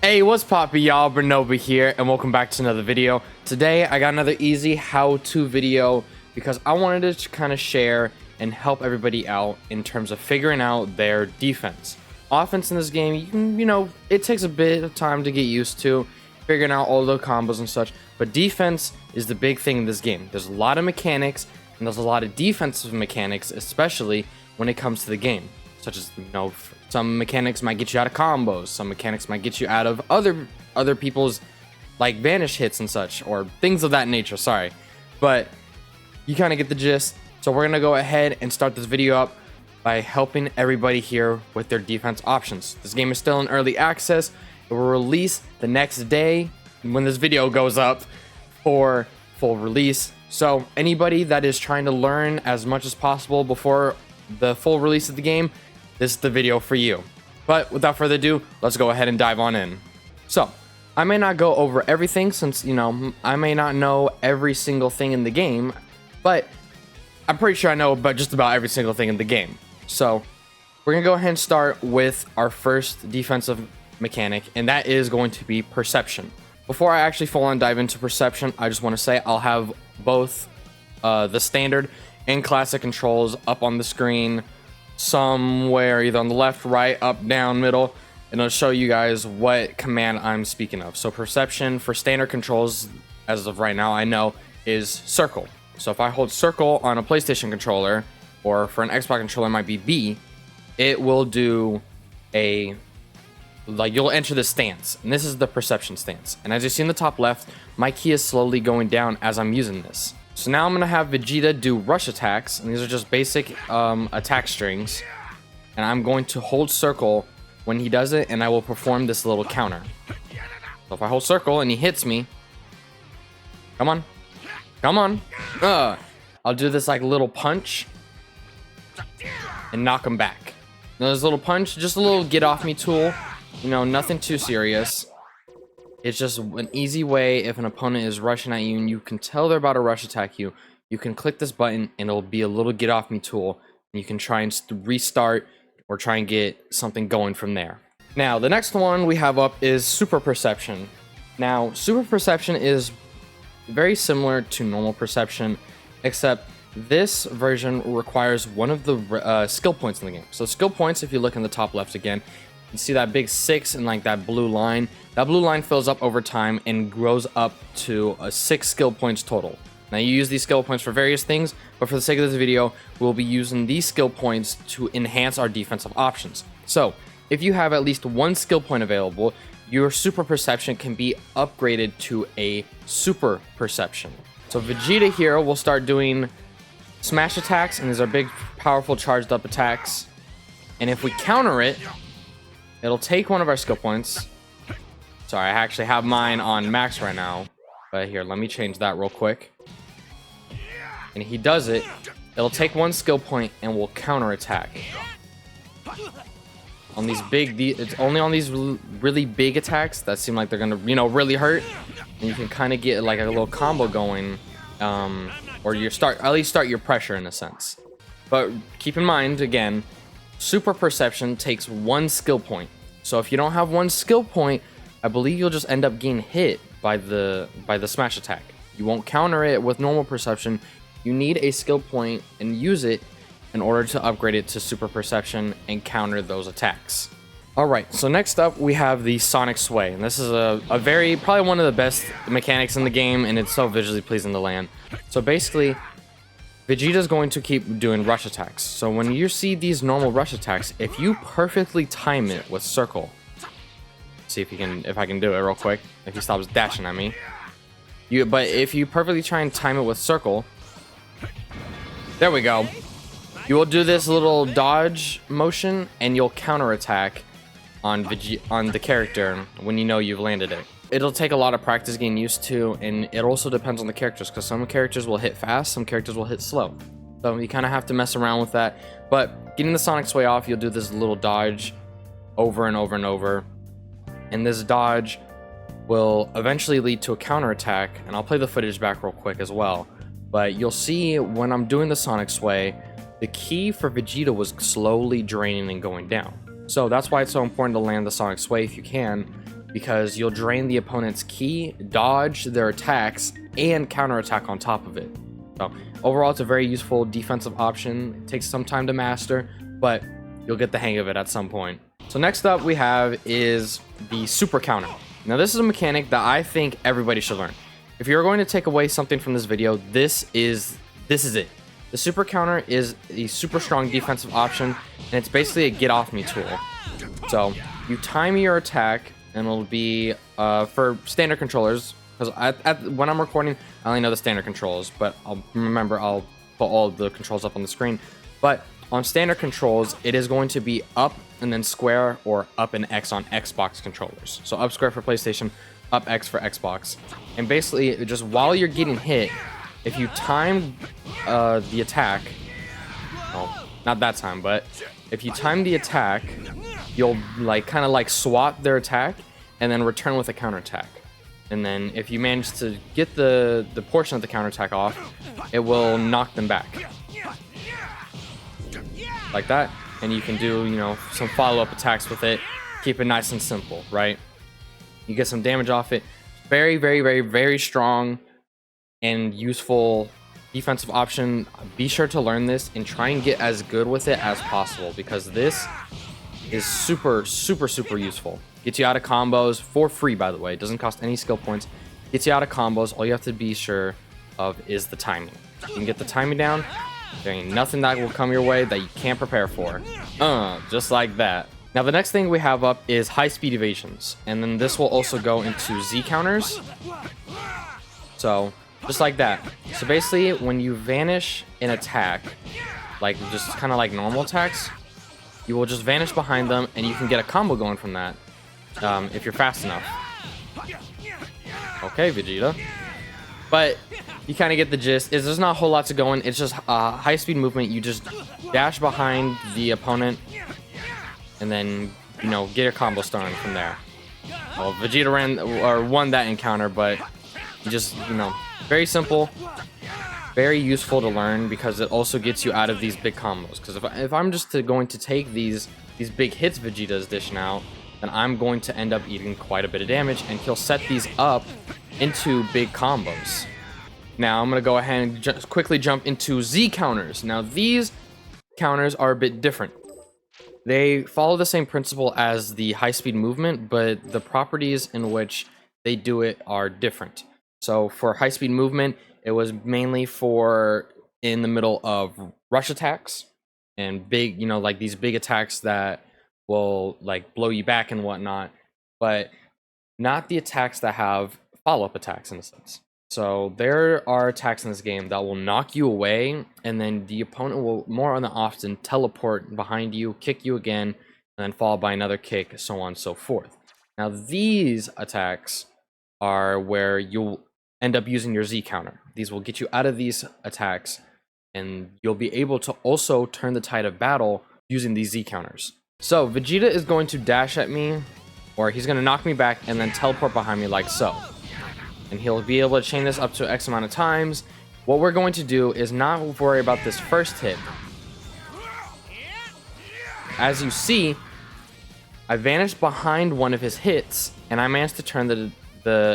Hey, what's poppin', y'all? Branobah here, and welcome back to another video. Today, I got another easy how-to video because I wanted to kind of share and help everybody out in terms of figuring out their defense. Offense in this game, it takes a bit of time to get used to, figuring out all the combos and such, but defense is the big thing in this game. There's a lot of mechanics, and there's a lot of defensive mechanics, especially when it comes to the game, such as, some mechanics might get you out of combos, some mechanics might get you out of other people's like vanish hits and such, or things of that nature, sorry. But you kind of get the gist. So we're gonna go ahead and start this video up by helping everybody here with their defense options. This game is still in early access. It will release the next day when this video goes up for full release. So anybody that is trying to learn as much as possible before the full release of the game, this is the video for you. But without further ado, let's go ahead and dive on in. So, I may not go over everything since, I may not know every single thing in the game, but I'm pretty sure I know about just about every single thing in the game. So, we're gonna go ahead and start with our first defensive mechanic, and that is going to be perception. Before I actually full on dive into perception, I just want to say I'll have both the standard and classic controls up on the screen somewhere, either on the left, right, up, down, middle, and it'll show you guys what command I'm speaking of. So perception for standard controls, as of right now, I know is circle. So if I hold circle on a PlayStation controller, or for an Xbox controller it might be B, it will do you'll enter the stance, and this is the perception stance. And as you see in the top left, my key is slowly going down as I'm using this. So now I'm going to have Vegeta do rush attacks, and these are just basic attack strings. And I'm going to hold circle when he does it, and I will perform this little counter. So if I hold circle and he hits me, come on, I'll do this like little punch and knock him back. Now this little punch, just a little get off me tool, nothing too serious. It's just an easy way if an opponent is rushing at you and you can tell they're about to rush attack you. You can click this button and it'll be a little get off me tool. And you can try and restart or try and get something going from there. Now, the next one we have up is super perception. Now, super perception is very similar to normal perception, except this version requires one of the skill points in the game. So skill points, if you look in the top left again, you see that big 6 and like that blue line. That blue line fills up over time and grows up to 6 skill points total. Now you use these skill points for various things, but for the sake of this video, we'll be using these skill points to enhance our defensive options. So if you have at least one skill point available, your super perception can be upgraded to a super perception. So Vegeta here will start doing smash attacks, and these are big, powerful, charged up attacks. And if we counter it, it'll take one of our skill points. Sorry, I actually have mine on max right now. But here, let me change that real quick. And he does it. It'll take one skill point and will counter attack. On these it's only on these really big attacks that seem like they're gonna, really hurt. And you can kind of get like a little combo going. Or at least start your pressure in a sense. But keep in mind, again, super perception takes one skill point. So if you don't have one skill point, I believe you'll just end up getting hit by the smash attack. You won't counter it with normal perception. You need a skill point and use it in order to upgrade it to super perception and counter those attacks. Alright, so next up we have the Sonic Sway. And this is probably one of the best mechanics in the game, and it's so visually pleasing to land. So basically, Vegeta's going to keep doing rush attacks. So when you see these normal rush attacks, if you perfectly time it with circle, see if I can do it real quick. If he stops dashing at me, but if you perfectly try and time it with circle, there we go. You will do this little dodge motion, and you'll counter attack on the character when you know you've landed it. It'll take a lot of practice getting used to, and it also depends on the characters, because some characters will hit fast, some characters will hit slow. So you kind of have to mess around with that. But getting the Sonic Sway off, you'll do this little dodge over and over and over. And this dodge will eventually lead to a counterattack, and I'll play the footage back real quick as well. But you'll see when I'm doing the Sonic Sway, the key for Vegeta was slowly draining and going down. So that's why it's so important to land the Sonic Sway if you can, because you'll drain the opponent's ki, dodge their attacks, and counterattack on top of it. So overall, it's a very useful defensive option. It takes some time to master, but you'll get the hang of it at some point. So next up we have is the super counter. Now this is a mechanic that I think everybody should learn. If you're going to take away something from this video, this is it. The super counter is a super strong defensive option, and it's basically a get off me tool. So you time your attack, and it'll be for standard controllers, because when I'm recording, I only know the standard controls, but I'll put all the controls up on the screen. But on standard controls, it is going to be up and then square, or up and X on Xbox controllers. So up square for PlayStation, up X for Xbox. And basically, just while you're getting hit, if you time the attack, well, not that time, but if you time the attack, you'll kind of swat their attack and then return with a counterattack. And then if you manage to get the portion of the counterattack off, it will knock them back. Like that. And you can do, some follow-up attacks with it. Keep it nice and simple, right? You get some damage off it. Very, very, very, very strong and useful defensive option. Be sure to learn this and try and get as good with it as possible, because this is super, super, super useful. Gets you out of combos for free, by the way. It doesn't cost any skill points. Gets you out of combos. All you have to be sure of is the timing. You can get the timing down. There ain't nothing that will come your way that you can't prepare for. Just like that. Now the next thing we have up is high speed evasions, and then this will also go into Z counters. So just like that. So basically, when you vanish an attack, just kind of like normal attacks, you will just vanish behind them, and you can get a combo going from that if you're fast enough. Okay, Vegeta. But you kind of get the gist. There's not a whole lot to go in. It's just high speed movement. You just dash behind the opponent, and then get your combo started from there. Well, Vegeta won that encounter, but you just very simple, very useful to learn, because it also gets you out of these big combos. Because if I'm just going to take these big hits Vegeta is dishing out, then I'm going to end up eating quite a bit of damage, and he'll set these up into big combos. Now I'm gonna go ahead and just quickly jump into Z counters. Now these counters are a bit different. They follow the same principle as the high speed movement, but the properties in which they do it are different. So for high speed movement, it was mainly for in the middle of rush attacks and big, these big attacks that will blow you back and whatnot, but not the attacks that have follow-up attacks in a sense. So there are attacks in this game that will knock you away, and then the opponent will more often teleport behind you, kick you again, and then followed by another kick, so on and so forth. Now these attacks are where you'll end up using your Z counter. These will get you out of these attacks, and you'll be able to also turn the tide of battle using these Z counters. So Vegeta is going to dash at me, or he's going to knock me back and then teleport behind me like so. And he'll be able to chain this up to X amount of times. What we're going to do is not worry about this first hit. As you see, I vanished behind one of his hits, and I managed to turn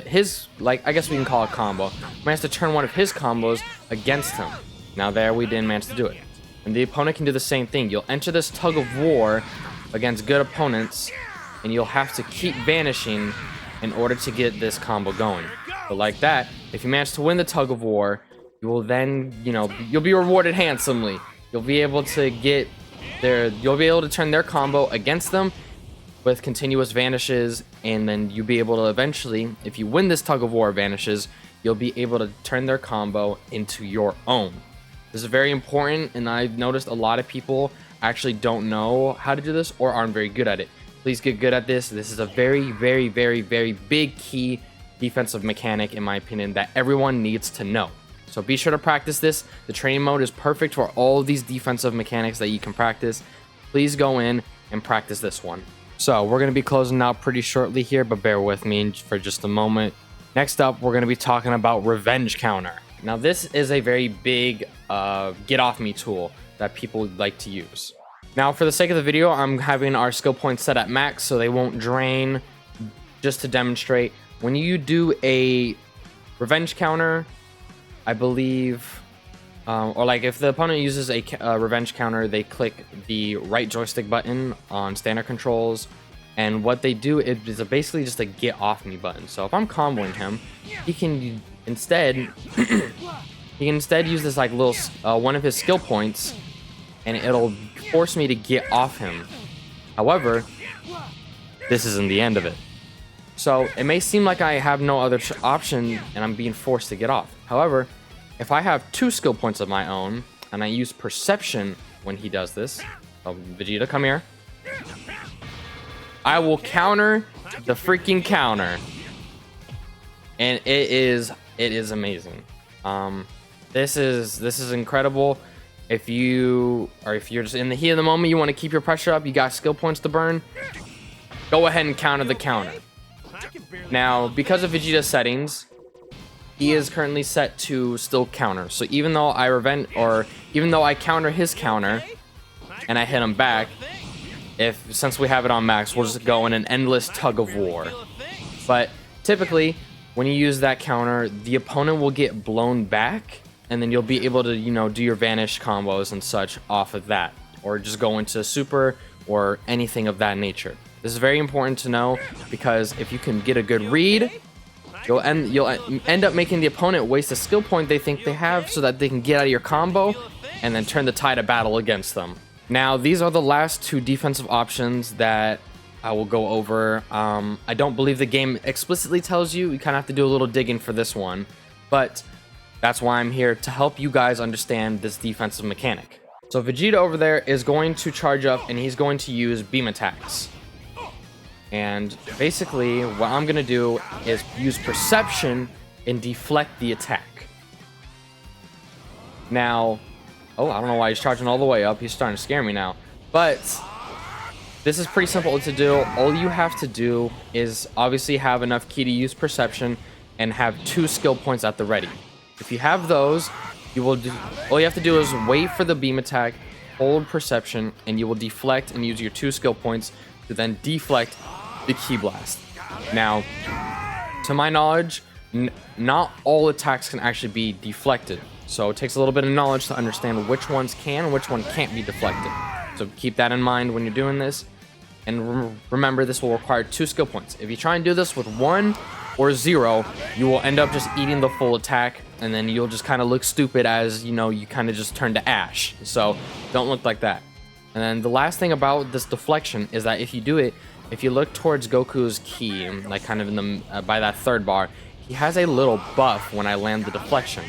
his I guess we can call it combo. I managed to turn one of his combos against him. Now there, we didn't manage to do it. And the opponent can do the same thing. You'll enter this tug of war against good opponents, and you'll have to keep vanishing in order to get this combo going. But like that, if you manage to win the tug of war, you will then, you'll be rewarded handsomely. You'll be able to turn their combo against them with continuous vanishes, and then you'll be able to eventually, if you win this tug of war vanishes, you'll be able to turn their combo into your own. This is very important, and I've noticed a lot of people actually don't know how to do this or aren't very good at it. Please get good at this. This is a very, very, very, very big key defensive mechanic, in my opinion, that everyone needs to know. So be sure to practice this. The training mode is perfect for all of these defensive mechanics that you can practice. Please go in and practice this one. So we're going to be closing out pretty shortly here, but bear with me for just a moment. Next up, we're going to be talking about Revenge Counter. Now this is a very big get off me tool that people like to use. Now for the sake of the video, I'm having our skill points set at max so they won't drain just to demonstrate, when you do a revenge counter, I believe, or like if the opponent uses a revenge counter, they click the right joystick button on standard controls, and what they do is basically just a get off me button. So if I'm comboing him, he can instead use this like little one of his skill points, and it'll force me to get off him. However, this isn't the end of it. So it may seem like I have no other option and I'm being forced to get off. However, if I have 2 skill points of my own and I use perception when he does this, oh, Vegeta, come here. I will counter the freaking counter, and it is amazing. This is incredible. If you're just in the heat of the moment, you want to keep your pressure up, you got skill points to burn, go ahead and counter the counter. Now, because of Vegeta's settings, he is currently set to still counter. So even though I counter his counter and I hit him back, since we have it on max, we'll just go in an endless tug of war. But typically, when you use that counter, the opponent will get blown back, and then you'll be able to, do your vanish combos and such off of that, or just go into super or anything of that nature. This is very important to know, because if you can get a good read, you'll end up making the opponent waste a skill point they think they have so that they can get out of your combo and then turn the tide of battle against them. Now, these are the last 2 defensive options that I will go over. I don't believe the game explicitly tells you. You kind of have to do a little digging for this one, but that's why I'm here, to help you guys understand this defensive mechanic. So Vegeta over there is going to charge up, and he's going to use beam attacks. And basically, what I'm going to do is use perception and deflect the attack. Now, oh, I don't know why he's charging all the way up. He's starting to scare me now. But this is pretty simple to do. All you have to do is obviously have enough ki to use perception and have 2 skill points at the ready. If you have those, all you have to do is wait for the beam attack, hold perception, and you will deflect and use your 2 skill points to then deflect the ki blast. Now, to my knowledge, not all attacks can actually be deflected. So it takes a little bit of knowledge to understand which ones can and which one can't be deflected. So keep that in mind when you're doing this. And remember, this will require 2 skill points. If you try and do this with 1 or 0, you will end up just eating the full attack, and then you'll just kind of look stupid as, you kind of just turn to ash. So don't look like that. And then the last thing about this deflection is that if you do it, if you look towards Goku's ki, like kind of in the by that 3rd bar, he has a little buff when I land the deflection.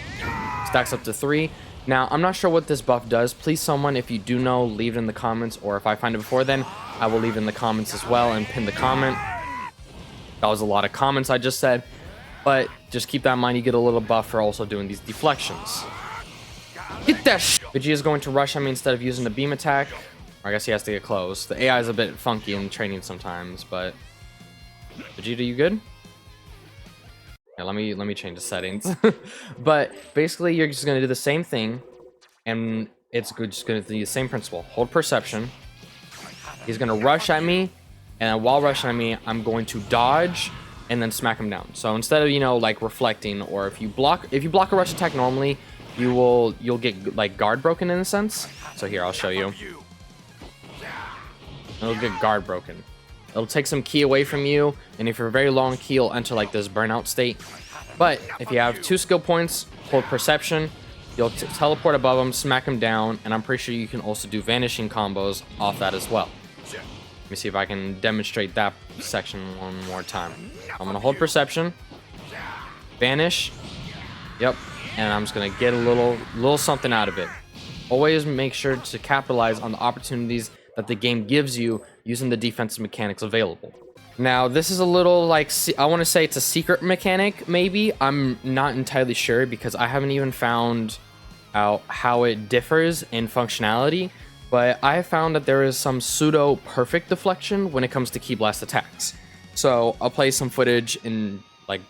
Stacks up to 3. Now, I'm not sure what this buff does. Please, someone, if you do know, leave it in the comments, or if I find it before then, I will leave it in the comments as well and pin the comment. That was a lot of comments I just said, but just keep that in mind. You get a little buff for also doing these deflections. Get that sh! Vegeta's going to rush on me instead of using the beam attack. Or I guess he has to get close. The AI is a bit funky in training sometimes, but Vegeta, you good? Yeah, let me change the settings. But basically, you're just gonna do the same thing, and it's just gonna do the same principle. Hold perception. He's gonna rush at me, and while rushing at me, I'm going to dodge and then smack him down. So instead of like reflecting, or if you block a rush attack normally, you'll get like guard broken in a sense. So here, I'll show you. It'll get guard broken. It'll take some ki away from you, and if you're very long, ki will enter like this burnout state. But if you have 2 skill points, hold perception, you'll teleport above him, smack him down, and I'm pretty sure you can also do vanishing combos off that as well. Let me see if I can demonstrate that section one more time. I'm gonna hold perception, vanish, yep, and I'm just gonna get a little something out of it. Always make sure to capitalize on the opportunities that the game gives you using the defensive mechanics available. Now, this is a little like, I want to say it's a secret mechanic, maybe. I'm not entirely sure because I haven't even found out how it differs in functionality, but I have found that there is some pseudo perfect deflection when it comes to ki blast attacks. So I'll play some footage in like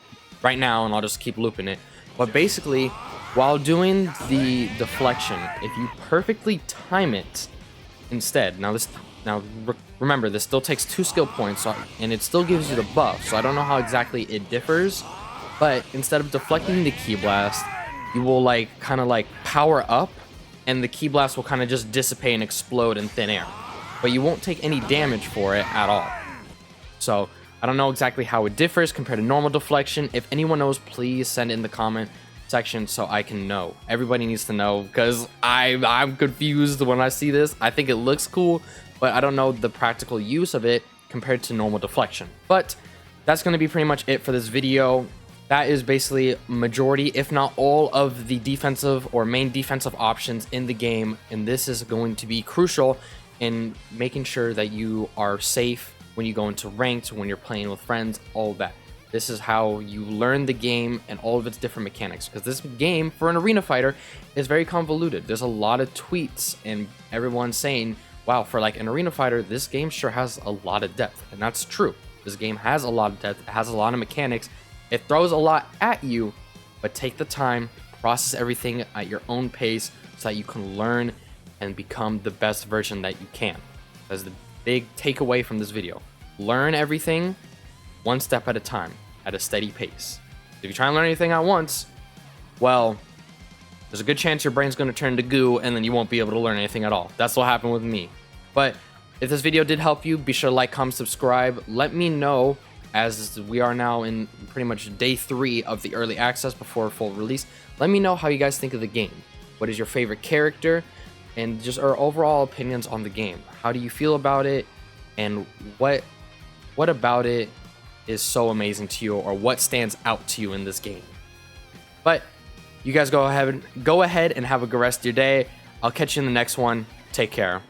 right now and I'll just keep looping it. But basically, while doing the deflection, if you perfectly time it instead, now this Now, remember, this still takes 2 skill points, and it still gives you the buff, so I don't know how exactly it differs, but instead of deflecting the Ki Blast, you will, like, kind of, like, power up, and the Ki Blast will kind of just dissipate and explode in thin air. But you won't take any damage for it at all. So, I don't know exactly how it differs compared to normal deflection. If anyone knows, please send it in the comment section so I can know. Everybody needs to know, because I'm confused when I see this. I think it looks cool, but I don't know the practical use of it compared to normal deflection. But that's going to be pretty much it for this video. That is basically majority, if not all, of the defensive or main defensive options in the game, and this is going to be crucial in making sure that you are safe when you go into ranked, when you're playing with friends, all that. This is how you learn the game and all of its different mechanics, because this game for an arena fighter is very convoluted. There's a lot of tweets and everyone saying, wow, for like an arena fighter, this game sure has a lot of depth, and that's true. This game has a lot of depth, it has a lot of mechanics, it throws a lot at you, but take the time, process everything at your own pace so that you can learn and become the best version that you can. That's the big takeaway from this video. Learn everything one step at a time, at a steady pace. If you try and learn anything at once, well, there's a good chance your brain's going to turn to goo and then you won't be able to learn anything at all. That's what happened with me. But if this video did help you, be sure to like, comment, subscribe. Let me know, as we are now in pretty much day 3 of the early access before full release. Let me know how you guys think of the game. What is your favorite character? And just our overall opinions on the game. How do you feel about it? And what about it is so amazing to you, or what stands out to you in this game? But you guys go ahead and have a good rest of your day. I'll catch you in the next one. Take care.